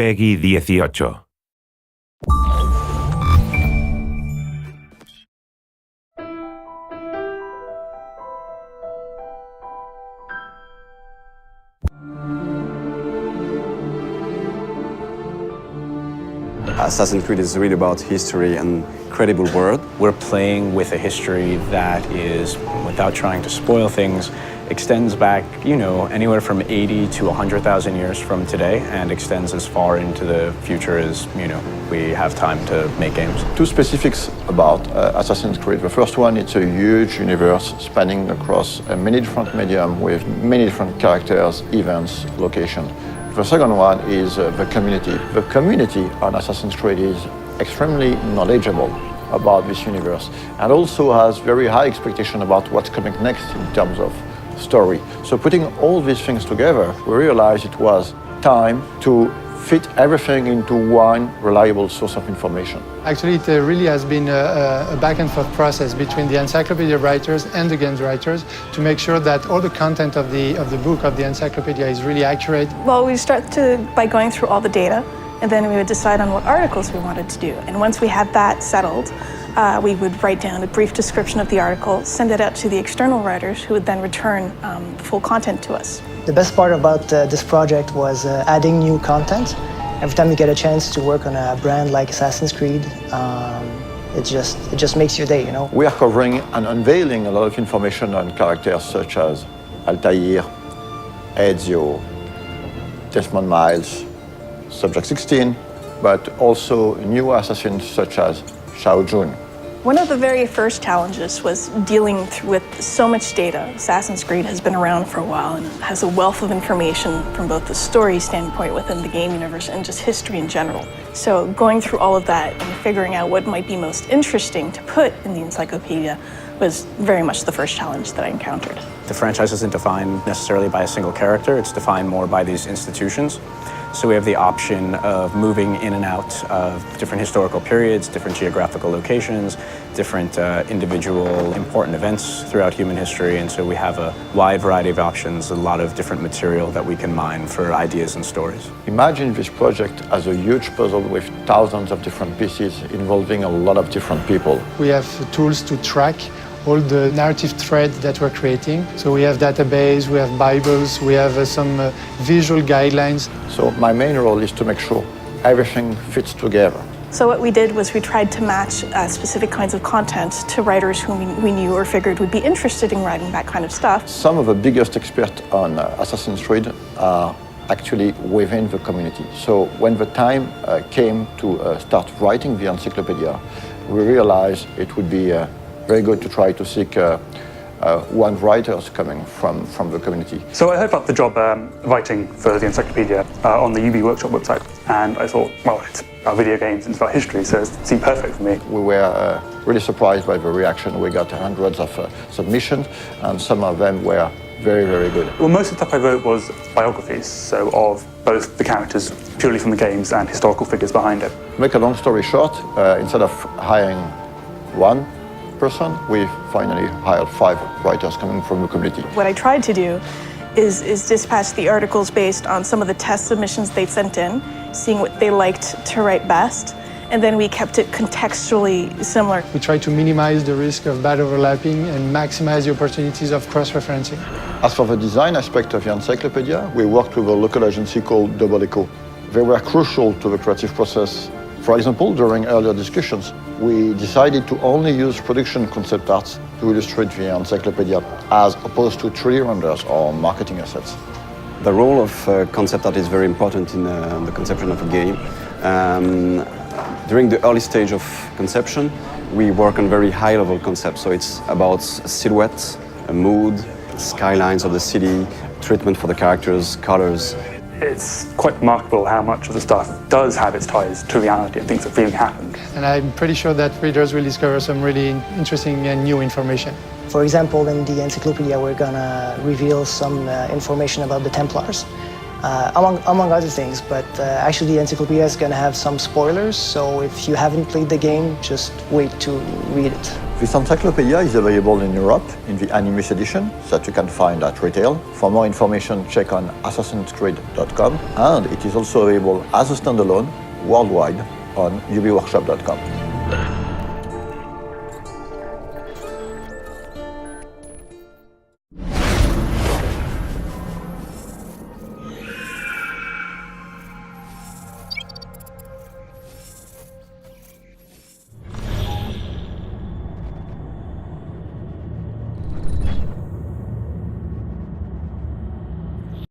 Peggy 18. Assassin's Creed is really about history and credible world. We're playing with a history that is, without trying to spoil things, extends back, anywhere from 80 to 100,000 years from today and extends as far into the future as, we have time to make games. Two specifics about Assassin's Creed. The first one, it's a huge universe spanning across many different mediums with many different characters, events, locations. The second one is the community. The community on Assassin's Creed is extremely knowledgeable about this universe and also has very high expectation about what's coming next in terms of story. So putting all these things together, we realized it was time to fit everything into one reliable source of information. Actually, it really has been a back and forth process between the encyclopedia writers and the games writers to make sure that all the content of the book, of the encyclopedia, is really accurate. Well, we start by going through all the data, and then we would decide on what articles we wanted to do. And once we had that settled, we would write down a brief description of the article, send it out to the external writers, who would then return the full content to us. The best part about this project was adding new content. Every time you get a chance to work on a brand like Assassin's Creed, it just makes your day, We are covering and unveiling a lot of information on characters such as Altair, Ezio, Desmond Miles, Subject 16, but also new assassins such as Shao Jun. One of the very first challenges was dealing with so much data. Assassin's Creed has been around for a while and has a wealth of information from both the story standpoint within the game universe and just history in general. So going through all of that and figuring out what might be most interesting to put in the encyclopedia was very much the first challenge that I encountered. The franchise isn't defined necessarily by a single character, it's defined more by these institutions. So we have the option of moving in and out of different historical periods, different geographical locations, different individual important events throughout human history. And so we have a wide variety of options, a lot of different material that we can mine for ideas and stories. Imagine this project as a huge puzzle with thousands of different pieces involving a lot of different people. We have tools to track all the narrative threads that we're creating. So we have database, we have Bibles, we have some visual guidelines. So my main role is to make sure everything fits together. So what we did was we tried to match specific kinds of content to writers whom we knew or figured would be interested in writing that kind of stuff. Some of the biggest experts on Assassin's Creed are actually within the community. So when the time came to start writing the encyclopedia, we realized it would be very good to try to seek one writers coming from the community. So I heard about the job writing for the encyclopedia on the UB Workshop website, and I thought, well, it's about video games and it's about history, so it seemed perfect for me. We were really surprised by the reaction. We got hundreds of submissions, and some of them were very, very good. Well, most of the stuff I wrote was biographies, so of both the characters purely from the games and historical figures behind it. To make a long story short, instead of hiring one person, we finally hired 5 writers coming from the community. What I tried to do is dispatch the articles based on some of the test submissions they'd sent in, seeing what they liked to write best, and then we kept it contextually similar. We try to minimize the risk of bad overlapping and maximize the opportunities of cross-referencing. As for the design aspect of the encyclopedia, we worked with a local agency called Double Echo. They were crucial to the creative process. For example, during earlier discussions, we decided to only use production concept arts to illustrate the encyclopedia as opposed to 3D renders or marketing assets. The role of concept art is very important in the conception of a game. During the early stage of conception, we work on very high-level concepts. So it's about silhouette, a mood, skylines of the city, treatment for the characters, colors. It's quite remarkable how much of the stuff does have its ties to reality and things that really happened. And I'm pretty sure that readers will discover some really interesting and new information. For example, in the encyclopedia, we're gonna reveal some information about the Templars, among other things, but actually the encyclopedia is gonna have some spoilers, so if you haven't played the game, just wait to read it. This encyclopedia is available in Europe in the Animus edition that you can find at retail. For more information, check on assassinscreed.com, and it is also available as a standalone worldwide on ubworkshop.com.